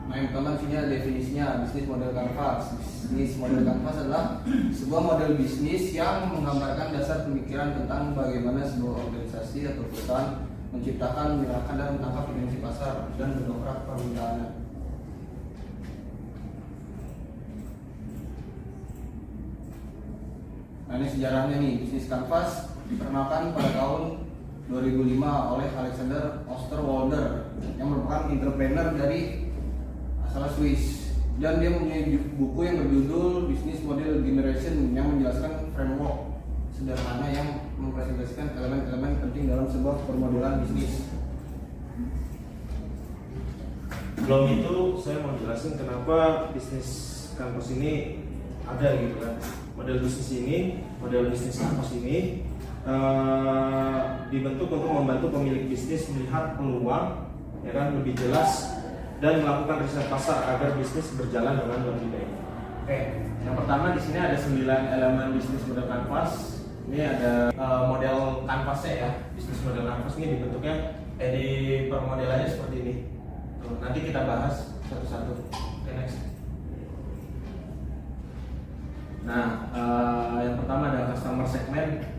Nah, yang pertama di sini ada definisinya, bisnis model kanvas. Bisnis model kanvas adalah sebuah model bisnis yang menggambarkan dasar pemikiran tentang bagaimana sebuah organisasi atau perusahaan menciptakan, mengarahkan dan menangkap potensi pasar dan mendongkrak permintaannya. Nah, ini sejarahnya nih, bisnis kanvas diperkenalkan pada tahun 2005 oleh Alexander Osterwalder yang merupakan entrepreneur dari asal Swiss, dan dia mempunyai buku yang berjudul Business Model Generation yang menjelaskan framework sederhana yang mempresentasikan elemen-elemen penting dalam sebuah permodelan bisnis. Sebelum itu saya mau jelasin kenapa bisnis kanvas ini ada gitu kan. Model bisnis kanvas ini dibentuk untuk membantu pemilik bisnis melihat peluang, ya kan, lebih jelas dan melakukan riset pasar agar bisnis berjalan dengan lebih baik. Oke, yang pertama di sini ada 9 elemen bisnis model kanvas. Ini ada model kanvasnya ya. Bisnis model kanvas ini dibentuknya di permodelannya seperti ini. Tuh, nanti kita bahas satu-satu. Oke, next. Nah, yang pertama ada customer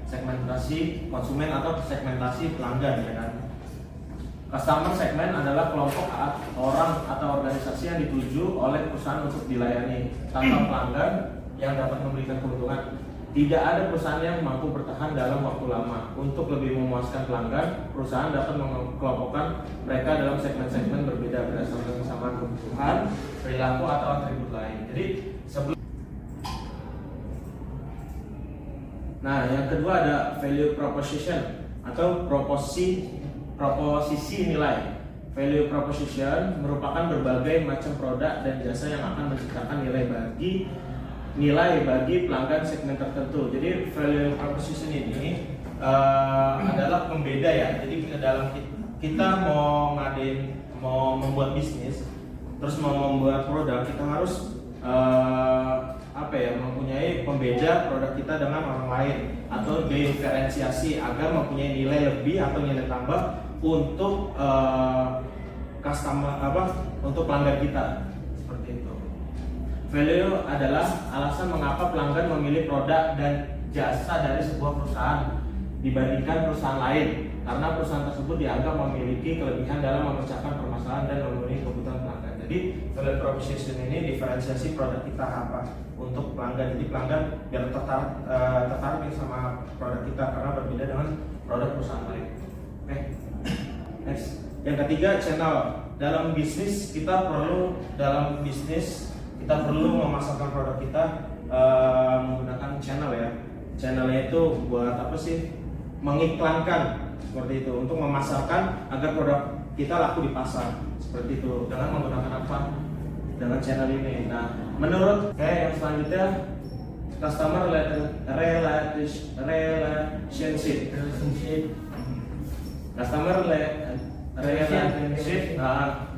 segmentasi konsumen atau segmentasi pelanggan, ya kan. Customer segment adalah kelompok orang atau organisasi yang dituju oleh perusahaan untuk dilayani tanpa pelanggan yang dapat memberikan keuntungan. Tidak ada perusahaan yang mampu bertahan dalam waktu lama. Untuk lebih memuaskan pelanggan, perusahaan dapat mengelompokkan mereka dalam segmen-segmen berbeda berdasarkan kesamaan kebutuhan, perilaku atau atribut lain. Jadi Nah, yang kedua ada value proposition atau proposisi nilai. Value proposition merupakan berbagai macam produk dan jasa yang akan menciptakan nilai bagi pelanggan segmen tertentu. Jadi value proposition ini adalah pembeda ya. Jadi dalam kita mau membuat bisnis, terus mau membuat produk, kita harus mempunyai pembeda produk kita dengan orang lain atau diferensiasi agar mempunyai nilai lebih atau nilai tambah untuk untuk pelanggan kita, seperti itu. Value adalah alasan mengapa pelanggan memilih produk dan jasa dari sebuah perusahaan dibandingkan perusahaan lain, karena perusahaan tersebut dianggap memiliki kelebihan dalam memecahkan permasalahan dan memenuhi kebutuhan pelanggan. Jadi value proposition ini diferensiasi produk kita apa untuk pelanggan. Jadi pelanggan biar tertarik sama produk kita karena berbeda dengan produk perusahaan lain. Oke. Next. Yang ketiga, channel. Dalam bisnis kita perlu memasarkan produk kita menggunakan channel ya. Channelnya itu buat apa sih? Mengiklankan, seperti itu, untuk memasarkan agar produk kita laku di pasar, seperti itu, dengan menggunakan apa? Dengan channel ini. Nah, menurut yang selanjutnya customer relationship. Customer relationship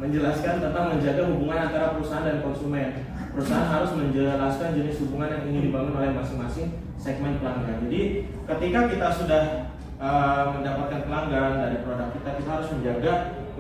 menjelaskan tentang menjaga hubungan antara perusahaan dan konsumen. Perusahaan harus menjelaskan jenis hubungan yang ingin dibangun oleh masing-masing segmen pelanggan. Jadi ketika kita sudah mendapatkan pelanggan dari produk kita, kita harus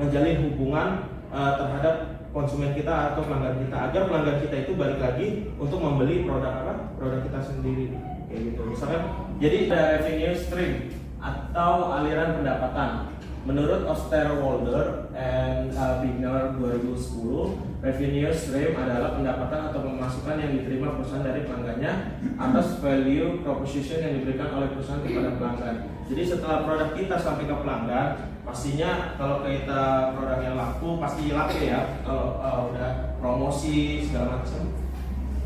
menjalin hubungan terhadap konsumen kita atau pelanggan kita agar pelanggan kita itu balik lagi untuk membeli produk kita sendiri, kayak gitu. Misalkan, jadi ada revenue stream atau aliran pendapatan. Menurut Osterwalder and Wigner 2010, revenue stream adalah pendapatan atau pemasukan yang diterima perusahaan dari pelanggannya atas value proposition yang diberikan oleh perusahaan kepada pelanggan. Jadi setelah produk kita sampai ke pelanggan, pastinya kalau kita produknya laku pasti laku ya. Kalau udah promosi segala macam,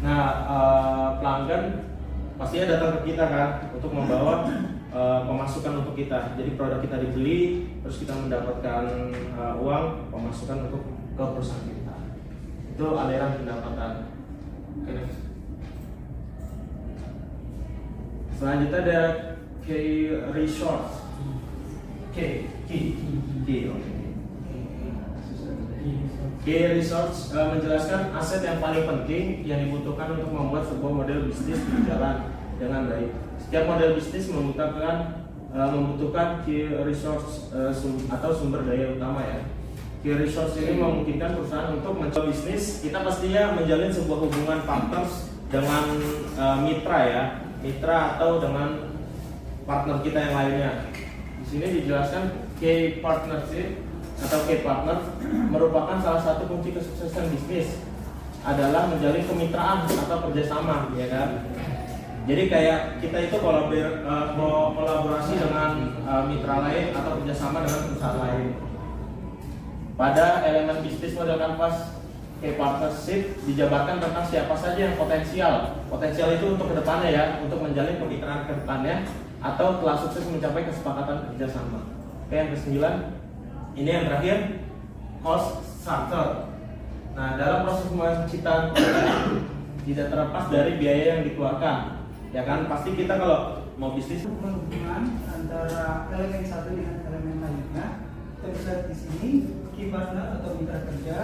nah pelanggan pastinya datang ke kita kan untuk membawa pemasukan untuk kita. Jadi produk kita dibeli, terus kita mendapatkan uang pemasukan untuk ke perusahaan kita. Itu aliran pendapatan. Oke. Selanjutnya ada key resource. Key resource menjelaskan aset yang paling penting yang dibutuhkan untuk membuat sebuah model bisnis berjalan dengan baik. Setiap model bisnis membutuhkan key resource atau sumber daya utama ya. Key resource ini memungkinkan perusahaan untuk mencoba bisnis. Kita pastinya menjalin sebuah hubungan partners dengan mitra ya, mitra atau dengan partner kita yang lainnya. Di sini dijelaskan key partnership atau key partner merupakan salah satu kunci kesuksesan bisnis adalah menjalin kemitraan atau kerjasama, ya kan? Jadi kayak kita itu kolaborasi dengan mitra lain atau kerjasama dengan perusahaan lain. Pada elemen bisnis model kanvas key partnership dijabarkan tentang siapa saja yang potensial. Potensial itu untuk kedepannya ya, untuk menjalin kemitraan kedepannya atau telah sukses mencapai kesepakatan kerjasama. Oke, yang ke-9, ini yang terakhir, cost structure. Nah, dalam proses penciptaan tidak terlepas dari biaya yang dikeluarkan. Ya kan, pasti kita kalau mau bisnis hubungan antara elemen satu dengan elemen lainnya. Kita bisa lihat di sini key partner atau mitra kerja,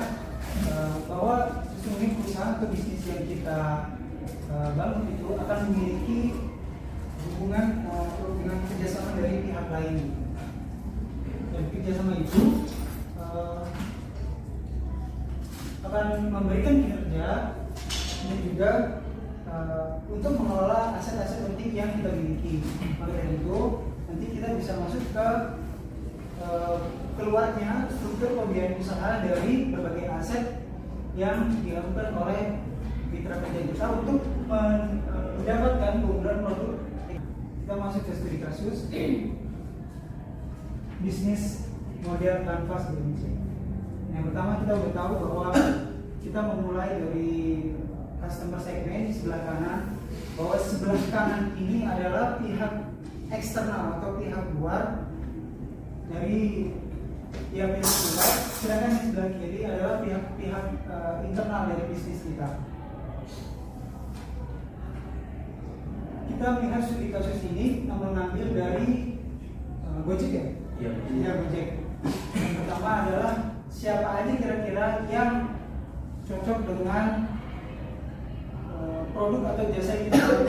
bahwa sesungguhnya perusahaan atau bisnis yang kita bangun itu akan memiliki hubungan dengan kerjasama dari pihak lain. Dan kerjasama itu akan memberikan kinerja dan juga untuk mengelola aset-aset penting yang kita miliki. Maka dari itu nanti kita bisa masuk ke keluarnya struktur pembiayaan usaha dari berbagai aset yang dilakukan oleh mitra kerja kita untuk mendapatkan keunggulan produk. Kita masuk ke studi kasus bisnis model kanvas Indonesia. Yang pertama kita udah tahu bahwa kita memulai dari customer segment di sebelah kanan, bahwa sebelah kanan ini adalah pihak eksternal atau pihak luar dari pihak luar, sedangkan di sebelah kiri adalah pihak internal dari bisnis kita. Kita melihat studi kasus ini mengambil dari Gojek ya? Iya, Gojek. Yang pertama adalah siapa aja kira-kira yang cocok dengan produk atau jasa yang kita jual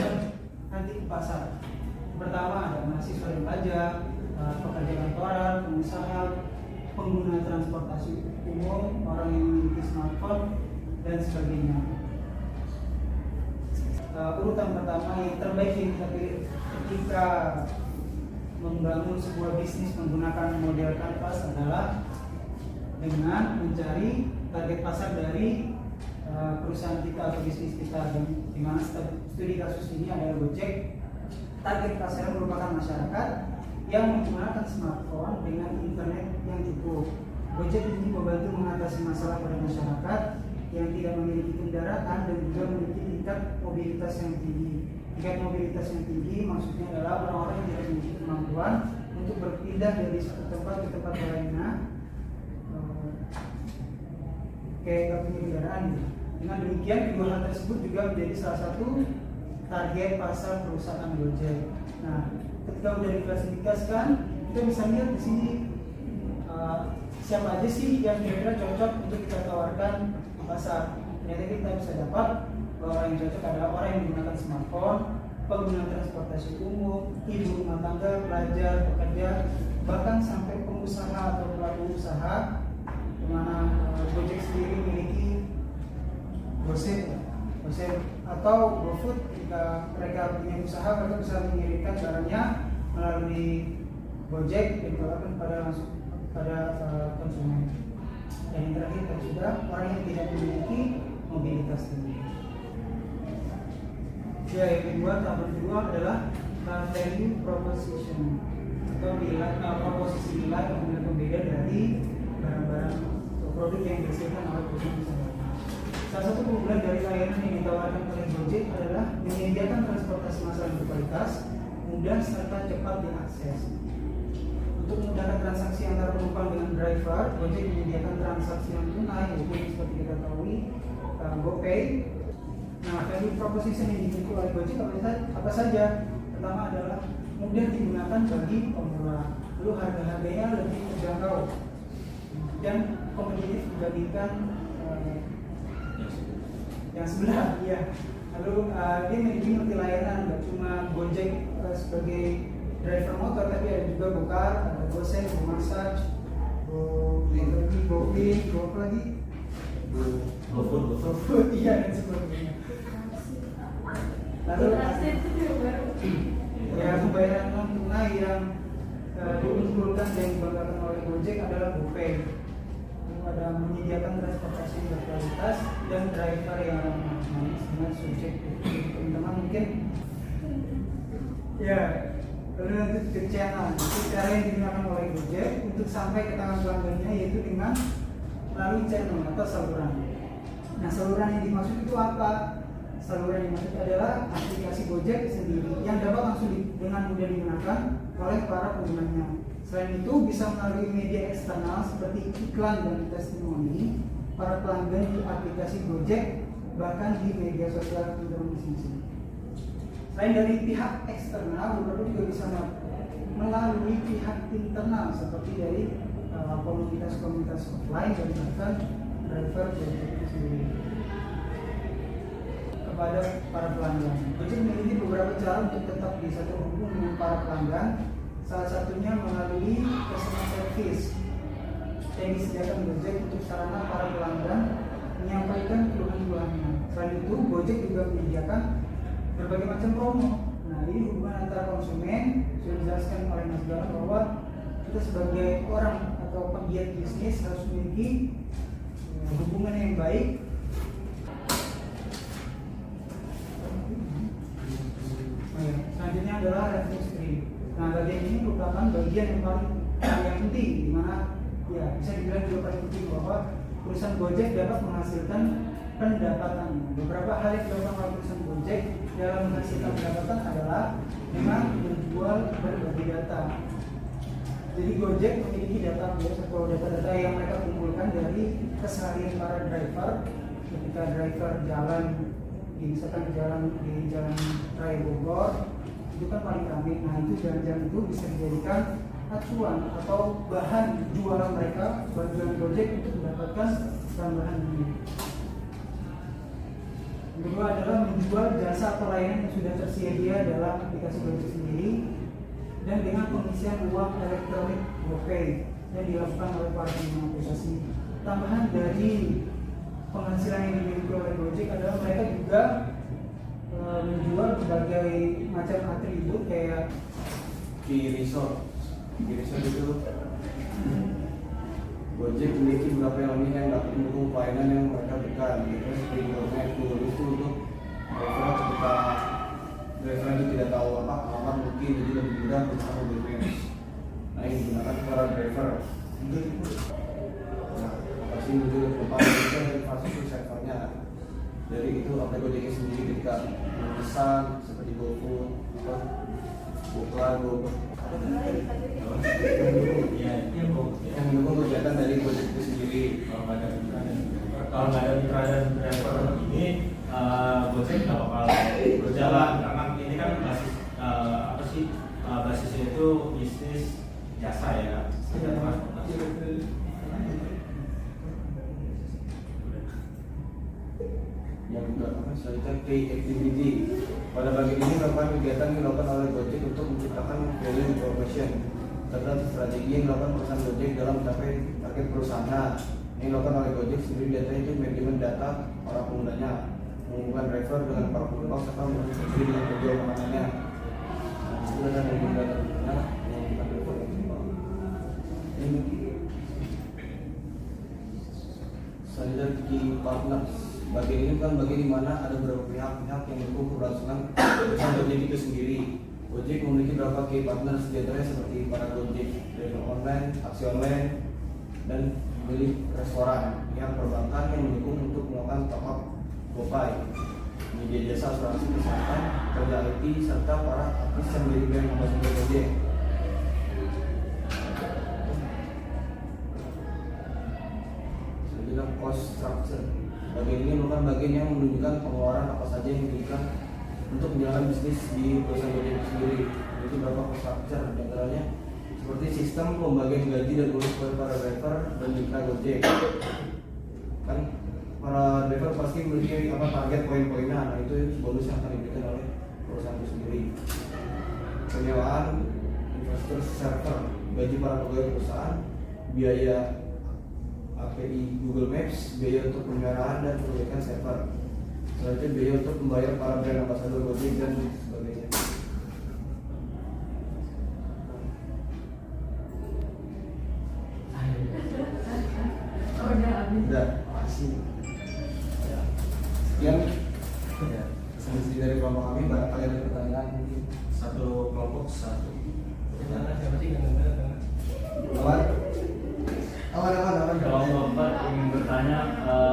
nanti ke pasar. Pertama ada mahasiswa yang pajak, pekerja kantoran, pengusaha, pengguna transportasi umum, orang yang memiliki smartphone dan sebagainya. Urutan pertama yang terbaik yang kita pilih ketika membangun sebuah bisnis menggunakan model kanvas adalah dengan mencari target pasar dari perusahaan kita atau bisnis kita, dan di mana studi kasus ini adalah Gojek. Target pasar merupakan masyarakat yang menggunakan smartphone dengan internet yang cukup. Gojek ini membantu mengatasi masalah pada masyarakat yang tidak memiliki kendaraan dan juga memiliki tingkat mobilitas yang tinggi. Tingkat mobilitas yang tinggi maksudnya adalah orang-orang yang tidak memiliki kemampuan untuk berpindah dari satu tempat ke tempat lainnya, kayak gak punya kendaraan. Dengan demikian kedua hal tersebut juga menjadi salah satu target pasar perusahaan Gojek. Nah, ketika sudah diklasifikasikan, kita bisa lihat di sini siapa aja sih yang kira-kira cocok untuk kita tawarkan di pasar. Ternyata kita bisa dapat bahwa orang yang cocok adalah orang yang menggunakan smartphone, pengguna transportasi umum, ibu rumah tangga, pelajar, pekerja, bahkan sampai pengusaha atau pelaku usaha, di mana Gojek sendiri memiliki GoSave atau GoFood. Jika mereka punya usaha, mereka bisa mengirimkan barangnya melalui Gojek dan ditawarkan pada konsumen. Dan yang terakhir sudah orang yang tidak memiliki mobilitas tinggi. Ya, yang kedua, tahap kedua adalah value proposition atau proposisi nilai yang berbeda dari barang-barang atau produk yang dihasilkan oleh perusahaan. Salah satu keunggulan dari layanan yang ditawarkan oleh Gojek adalah menyediakan transportasi massal yang berkualitas, mudah serta cepat diakses. Untuk memudahkan transaksi antara penumpang dengan driver, Gojek menyediakan transaksi non tunai, yaitu seperti kita ketahui GoPay. Nah, value proposition yang dimiliki oleh Gojek apa saja? Pertama adalah mudah digunakan bagi pemula, lalu harga-harganya lebih terjangkau dan kompetitif dibandingkan yang sebelah, ya. Lalu dia memiliki multi layanan, tidak cuma Gojek sebagai driver motor, tapi ada juga Gokar, ada GoSave, GoMassage, GoFood, Booking, apa lagi? GoFood, iya dan sebagainya. Lalu ya pembayaran non tunai yang diunggulkan dan dibanggakan oleh Gojek adalah GoPay. Ada menyediakan transportasi yang berkualitas dan driver yang ramah dengan subjek. Teman-teman mungkin ya lalu lanjut ke channel. Itu cara yang digunakan oleh Gojek untuk sampai ke tangan pelanggannya, yaitu dengan melalui channel atau saluran. Nah, saluran yang dimaksud itu apa? Saluran yang dimaksud adalah aplikasi Gojek sendiri yang dapat langsung dengan mudah digunakan oleh para penggunanya. Selain itu bisa melalui media eksternal seperti iklan dan testimoni para pelanggan di aplikasi Gojek, bahkan di media sosial teman-teman masing-masing. Selain dari pihak eksternal, beberapa juga bisa melalui pihak internal seperti dari komunitas-komunitas offline dan bahkan driver Gojek itu sendiri. Kepada para pelanggan, Gojek memiliki beberapa cara untuk tetap bisa terhubung dengan para pelanggan. Salah satunya melalui customer service yang disediakan Gojek untuk sarana para pelanggan menyampaikan keluhan-keluhannya. Selain itu, Gojek juga menyediakan berbagai macam promo. Nah, ini hubungan antara konsumen sudah dijelaskan oleh Mas Galang bahwa kita sebagai orang atau pegiat bisnis harus memiliki hubungan yang baik. Selanjutnya adalah revenue stream. Nah, bagian ini merupakan bagian yang paling penting, di mana ya bisa dibilang juga paling penting bahwa perusahaan Gojek dapat menghasilkan pendapatan. Beberapa hal yang dilakukan oleh perusahaan Gojek dalam menghasilkan pendapatan adalah memang menjual berbagai data. Jadi Gojek memiliki database atau data-data yang mereka kumpulkan dari keseharian para driver ketika driver jalan misalkan di jalan raya Bogor itu kan paling ramai. Nah, itu jalan-jalan itu bisa dijadikan acuan atau bahan jualan mereka, bahan jualan Gojek untuk mendapatkan tambahan ini. Yang kedua adalah menjual jasa atau layanan yang sudah tersedia dalam aplikasi Gojek sendiri dan dengan pengisian uang elektronik GoPay yang dilakukan oleh para pengguna aplikasi. Tambahan dari penghasilan yang dimiliki oleh Gojek adalah mereka juga menjual berbagai macam atribut kayak Key resort itu Gojek memiliki beberapa elemen yang dapat mendukung pelayanan yang mereka berikan. Gitu seperti internet, Google itu untuk driver ketika driver itu tidak tahu alamat mungkin jadi lebih mudah bersama Google Maps. Nah, ini digunakan para driver. Nah, pasti muncul tempat itu dari infrastruktur servernya. Dari itu aplikasi Gojek sendiri ketika memesan seperti GoFood atau GoPay, yang mendukung kegiatan dari Gojek itu sendiri. Kalau nggak ada mitra dan driver ini, Gojek nggak bakal berjalan karena ini kan basis basisnya itu bisnis jasa ya. Yang selanjutnya key activity. Pada bagian ini merupakan kegiatan yang dilakukan oleh Gojek untuk menciptakan value information terhadap strategi yang dilakukan perusahaan Gojek dalam mencapai target perusahaan. Yang dilakukan oleh Gojek sendiri datanya itu manajemen data para penggunanya, menghubungkan driver dengan para penumpang serta menghubungi dengan penjual makanannya. Itu adalah manajemen data menghubungkan driver dengan penumpang. Selanjutnya key partners. Bagian ini kan bagian di mana ada beberapa pihak-pihak yang mendukung keberlangsungan perusahaan Gojek itu sendiri. Gojek memiliki beberapa key partner diantaranya seperti para Gojek driver online, taksi online, dan milik restoran, pihak perbankan yang mendukung untuk melakukan top up GoPay, media jasa asuransi kesehatan, kerja IT, serta para artis yang menjadi brand ambassador Gojek. Selanjutnya cost structure. Bagian ini merupakan bagian yang menunjukkan pengeluaran apa saja yang diberikan untuk menjalankan bisnis di perusahaan Gojek itu sendiri. Itu beberapa cost structure, diantaranya seperti sistem pembagian gaji dan bonus kepada para driver dan mitra Gojek. Kan para driver pasti memiliki target poin-poinnya, nah itu bonus yang akan diberikan oleh perusahaan itu sendiri. Penyewaan infrastruktur server, gaji para pegawai perusahaan, biaya API Google Maps, biaya untuk pemeliharaan dan perbaikan server. Selanjutnya biaya untuk membayar para brand ambassador Gojek dan sebagainya. Udah, makasih. Sekian ya, sesi dari kelompok kami. Barangkali ada pertanyaan mungkin. Satu kelompok satu. Aman. Kalau Bapak ingin bertanya,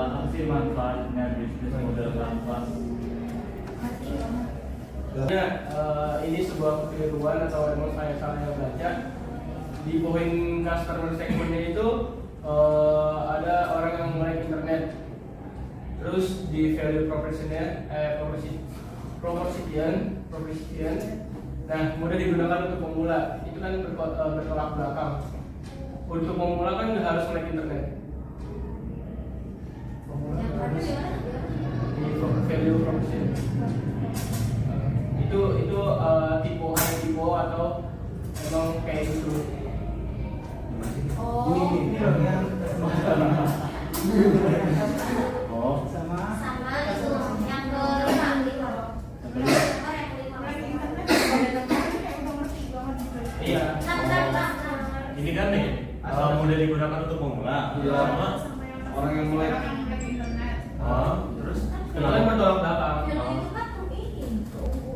apa sih manfaatnya bisnis model kanvas? Ya, ini sebuah kekeliruan atau emang saya salah baca. Di poin customer segmentnya itu ada orang yang melek internet. Terus di value proposition, nah mudah digunakan untuk pemula. Itu kan bertolak belakang. Untuk pemula kan nggak harus melek internet. Di value proposition. Itu tipe atau emang kayak gitu. Ini loh yang Oh, sama sama itu yang kelima. Iya. Ini kan nih, mudah digunakan untuk pemula. Iya. Sama Orang yang mulai terus Itu kan bertolak belakang. Film itu kan ini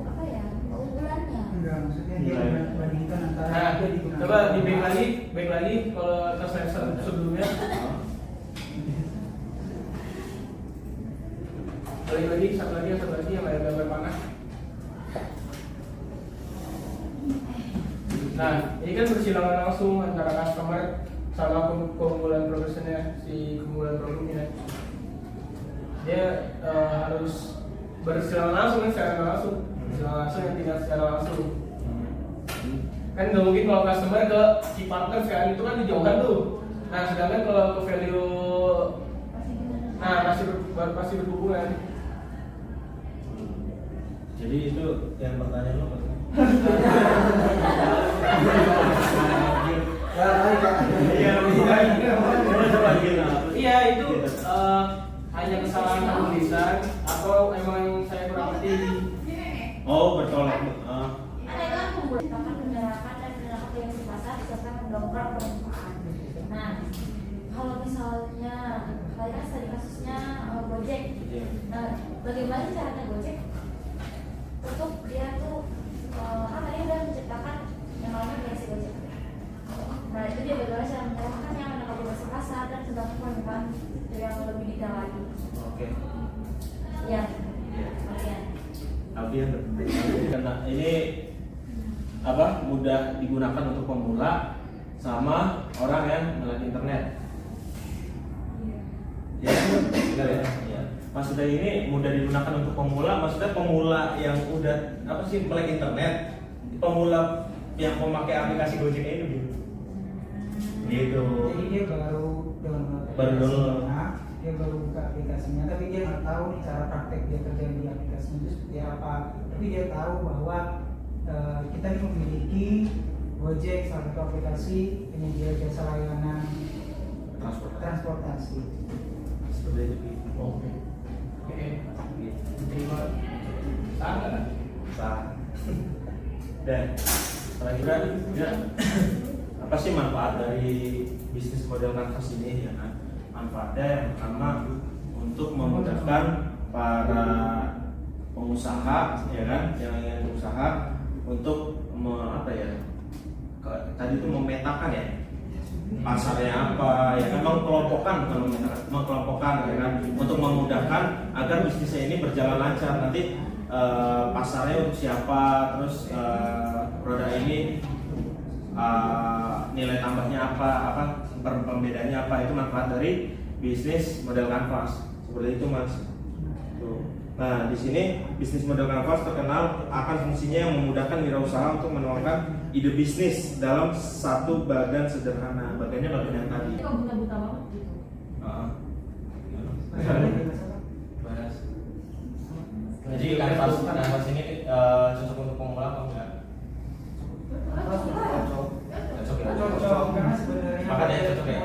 apa ya keunggulannya. enggak, maksudnya dia bandingkan antara Nah, yang digunakan. coba di back lagi kalau ke slide sebelumnya. Balik lagi, satu lagi yang ada gambar panah. Nah, ini kan bersilangan langsung antara customer sama keunggulan produsennya, si keunggulan produknya. Dia harus bersilangan langsung kan secara langsung, bersilangan langsung yang tidak secara langsung. Kan nggak mungkin kalau customer ke si partner sekarang itu kan dijauhkan tuh. Nah, sedangkan kalau ke value, nah pasti berhubungan. jadi itu yang pertanyaan lo apa? Iya itu hanya kesalahan penulisan atau emang saya kurang ngerti. Oh, bertolak. Ada kan penggunaan penyerapan dan penerapan yang di pasar serta mendongkrak permintaan. Nah, kalau misalnya kalian tadi kasusnya Gojek, nah bagaimana caranya Gojek untuk dia tuh kan dia udah menciptakan yang namanya aplikasi Gojek. Nah itu dia bagaimana cara menyerahkan yang ada aplikasi pasar dan sedangkan permintaan yang lebih detail lagi. Oke. Ya, oke. Alfian karena ini apa mudah digunakan untuk pemula sama orang yang melek internet. Ya, benar ya. Ya. Maksudnya ini mudah digunakan untuk pemula, maksudnya pemula yang udah apa sih melek internet, pemula yang memakai aplikasi Gojek ini gitu. Gitu. Jadi dia baru download Baru download. aplikasinya, dia baru buka aplikasinya, tapi dia nggak tahu nih cara praktek dia kerja di aplikasinya itu seperti apa. Tapi dia tahu bahwa kita ini memiliki Gojek, salah satu aplikasi penyedia jasa layanan transportasi. Seperti itu. Oke. Terima. Sangat. Sah. Dan selanjutnya ya, apa sih manfaat dari bisnis model kanvas ini ya kan? Manfaatnya yang pertama untuk memudahkan para pengusaha ya kan yang ingin berusaha untuk tadi itu memetakan ya pasarnya apa ya kan mengkelompokkan ya kan untuk memudahkan agar bisnisnya ini berjalan lancar nanti pasarnya untuk siapa terus produk ini nilai tambahnya apa pembedanya apa itu manfaat dari bisnis model kanvas seperti itu mas. Tuh. Nah di sini bisnis model kanvas terkenal akan fungsinya yang memudahkan wirausaha untuk menuangkan ide bisnis dalam satu bagan sederhana. Bagannya bagan yang tadi. Kok buta-buta banget gitu? Bahas. Jadi kanvas ini cocok untuk pemula atau enggak? Cocok ya. Cocok karena sebenarnya Makanya cocok ya?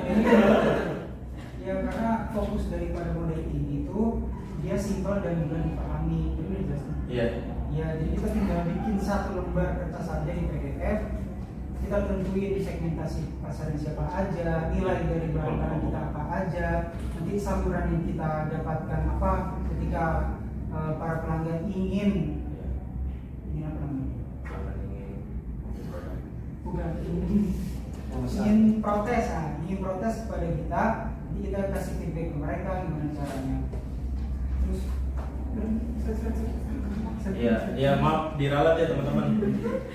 modelnya karena fokus daripada model ini itu dia simpel dan mudah dipahami. Itu dijelasin. Iya. Ya, jadi kita tinggal bikin satu lembar kertas saja di PDF. Kita tentuin segmentasi pasarnya siapa aja, nilai dari barang-barang kita apa aja, nanti saluran yang kita dapatkan apa ketika para pelanggan ingin apa namanya? Bukan ingin protes, ingin protes kepada kita, nanti kita kasih feedback ke mereka gimana caranya. Terus Iya, maaf diralat ya teman-teman.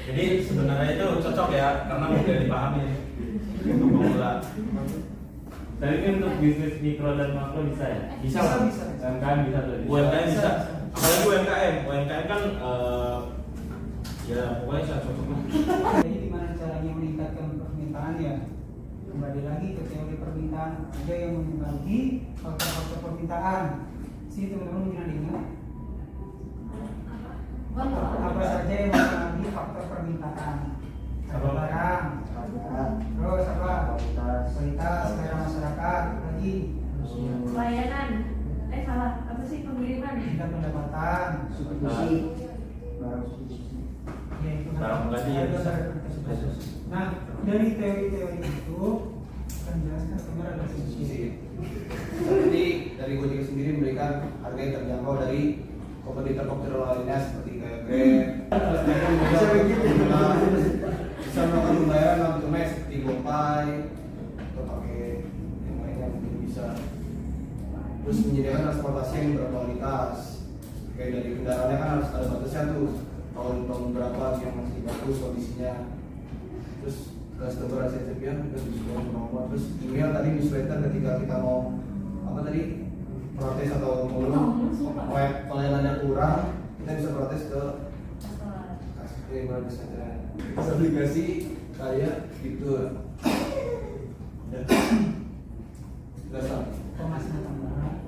Jadi sebenarnya itu cocok ya karena mudah dipahami untuk pemula. Tapi kan untuk bisnis mikro dan makro bisa ya? Bisa. UMKM bisa tuh. UMKM bisa. Apalagi UMKM kan ya pokoknya sangat cocok lah. Jadi gimana caranya meningkatkan permintaan ya? Kembali lagi ke teori permintaan, ada yang membagi faktor-faktor permintaan. Sini teman-teman mungkin ada ingat apa saja yang mempengaruhi faktor permintaan? Harga barang, terus apa? Kualitas, selera masyarakat, lagi Pelayanan, salah, apa sih pengiriman? tingkat pendapatan, substitusi. ya itu Barang pengganti ya bisa. Nah, dari teori-teori itu akan jelaskan sebenarnya ada substitusi. Jadi dari Gojek sendiri memberikan harga yang terjangkau dari kompetitor lainnya seperti kayak Grab, bisa begitu, bisa melakukan pembayaran non tunai seperti GoPay atau pakai yang lainnya mungkin bisa. Terus menyediakan transportasi yang berkualitas, kayak dari kendaraannya kan harus ada batasnya tuh, tahun berapa yang masih bagus kondisinya. Terus customer resepnya kita bisa kemampuan. Terus email tadi newsletter ketika kita mau apa tadi protes atau mengeluh pelayanannya kurang, kita bisa protes ke aplikasi kayak gitu. Udah sama. Pemasaran tambahan.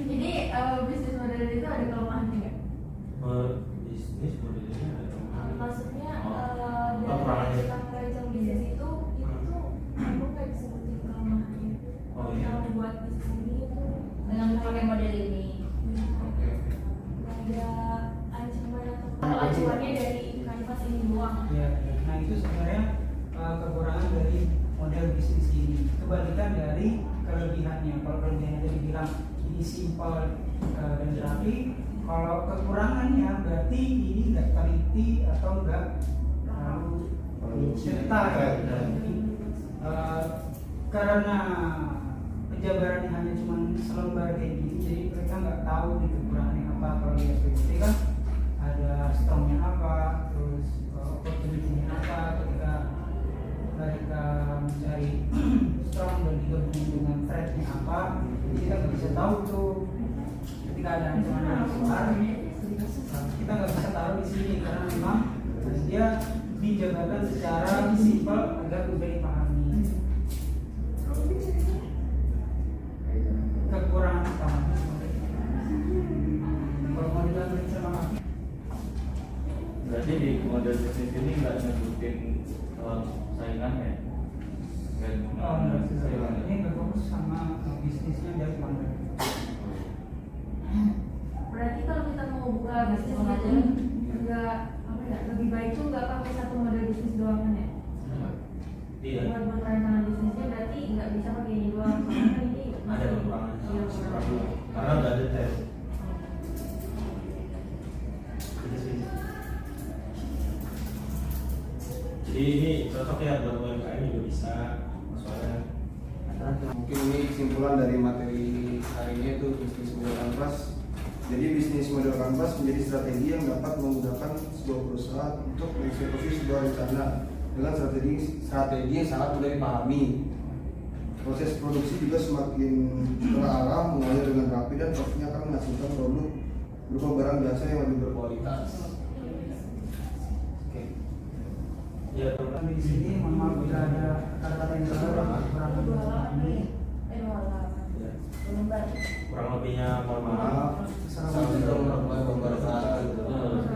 Jadi bisnis model itu ada kelemahannya nggak? Bisnis modelnya Maksudnya kekurangannya. dari kita merancang bisnis itu aku nggak bisa sebutin kelemahannya. Oh, iya. Kalau buat bisnis ini itu dengan pakai model ini Oke. ada ancaman atau kalau ancamannya dari kanvas ini doang. Ya, nah itu sebenarnya kekurangan dari model bisnis ini. Kebalikan dari kelebihannya. Kalau kelebihannya tadi bilang ini simpel dan rapi. Kalau kekurangannya berarti ini nggak teliti atau nggak detail. Karena penjabarannya hanya cuma selembar kayak gini, jadi mereka nggak tahu nih kekurangannya apa. Kalau di SPBT kan ada strongnya apa, terus opportunity-nya apa. Ketika mereka mencari strong dan digabungin dengan threat-nya apa, kita nggak bisa tahu tuh. Ketika ada ancaman yang besar, kita nggak bisa taruh di sini karena memang dia dijabarkan secara simpel agar mudah dipahami. Kekurangan utamanya kalau mau dilanjut sama Berarti di model bisnis ini nggak nyebutin saingannya? ini berfokus sama bisnisnya dari mana. Berarti kalau kita mau buka bisnis gitu nggak apa ya, lebih baik tuh nggak pakai satu model bisnis doang kan ya? Iya. Buat perencanaan bisnisnya berarti nggak bisa pakai ini doang karena ini Ada kekurangan. Iya, kekurangan. Karena udah ada tes. Jadi ini cocok ya buat UMKM juga bisa. Soalnya Mungkin ini kesimpulan dari materi hari ini itu bisnis model kanvas. Jadi bisnis model kanvas menjadi strategi yang dapat memudahkan sebuah perusahaan untuk mengeksekusi sebuah rencana dengan strategi yang sangat mudah dipahami. Proses produksi juga semakin terarah, mengalir dengan rapi dan pastinya akan menghasilkan produk berupa barang jasa yang lebih berkualitas. Oke. ya Kami di sini mohon maaf bila ada kata-kata yang salah kurang ini. kurang lebihnya mohon maaf. Assalamualaikum Assalamualaikum warahmatullahi wabarakatuh.